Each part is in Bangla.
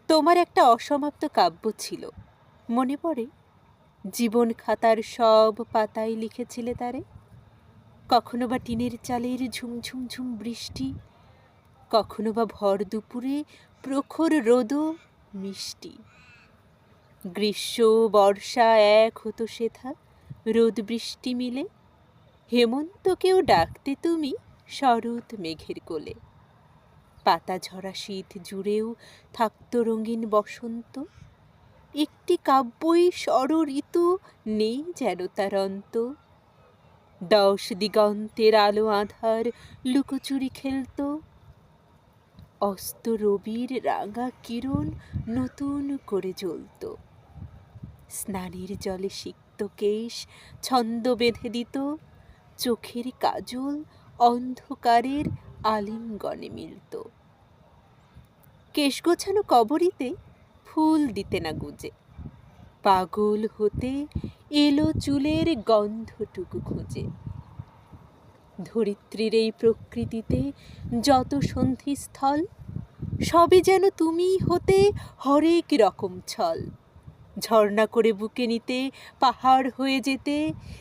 তোমার একটা অসমাপ্ত কাব্য ছিল, মনে পড়ে? জীবন খাতার সব পাতায় লিখেছিলে তারে। কখনো বা টিনের চালের ঝুমঝুম ঝুম বৃষ্টি, কখনো বা ভর দুপুরে প্রখর রোদ মিষ্টি। গ্রীষ্ম বর্ষা এক হতো সেথা, রোদ বৃষ্টি মিলে। হেমন্তকেও ডাকতে তুমি শরৎ মেঘের কোলে। পাতা ঝরা শীত জুড়েও থাকত রঙিন বসন্ত। একটি কাব্যই ষড়ঋতু, নেই যেন তার অন্ত। 10 দিগন্তের আলো আঁধার লুকোচুরি খেলত। অস্ত রবির রাঙা কিরণ নতুন করে জ্বলত। স্নানের জলে সিক্ত কেশ ছন্দ বেঁধে দিত। চোখের কাজল অন্ধকারের আলিঙ্গনে মিলত। কেশ গোছানো কবরীতে ফুল দিতে না গুজে, পাগল হতে এলো চুলের গন্ধটুকু খুঁজে। ধরিত্রীর এই প্রকৃতিতে যত সন্ধিস্থল, সবে যেন তুমি হতে হরেক রকম ছল। ঝর্ণা করে বুকে নিতে, পাহাড় হয়ে যেতে,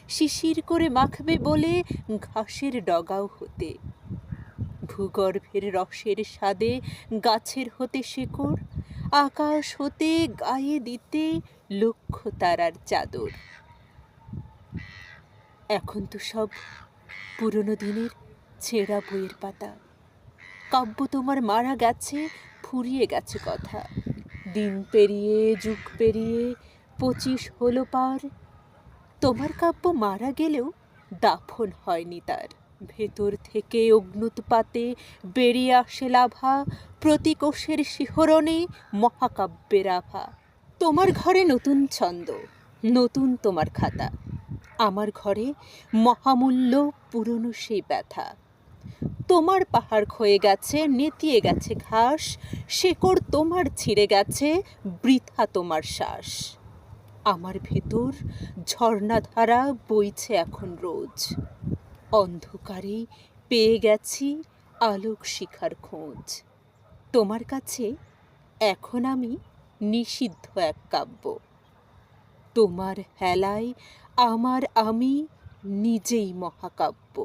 শিশির করে মাখবে বলে ঘাসের ডগাও হতে। ভূগর্ভের রসের স্বাদে গাছের হতে শেকড়, আকাশ হতে গায়ে দিতে লক্ষ তারার চাদর। এখন তো সব পুরনো দিনের ছেঁড়া বইয়ের পাতা। কাব্য তোমার মারা গেছে, ফুরিয়ে গেছে কথা। দিন পেরিয়ে যুগ পেরিয়ে 25 হলো পার। তোমার কাব্য মারা গেলেও দাফন হয়নি তার। ভেতর থেকে অগ্ন্যুৎপাতে বেরিয়ে আসে লাভা, প্রতি কোষের শিহরণে মহাকাব্যের আভা। তোমার ঘরে নতুন ছন্দ, নতুন তোমার খাতা। আমার ঘরে মহামূল্য পুরনো সেই ব্যথা। তোমার পাহাড় ক্ষয়ে গেছে, নেতিয়ে গেছে ঘাস, শেকড় তোমার ছিঁড়ে গেছে, বৃথা তোমার শ্বাস। আমার ভেতর ঝর্ণাধারা বইছে এখন রোজ। অন্ধকারে পেয়ে গেছি আলোক শিখার খোঁজ। তোমার কাছে এখন আমি নিষিদ্ধ এক কাব্য। তোমার হেলায় আমার আমি নিজেই মহাকাব্য।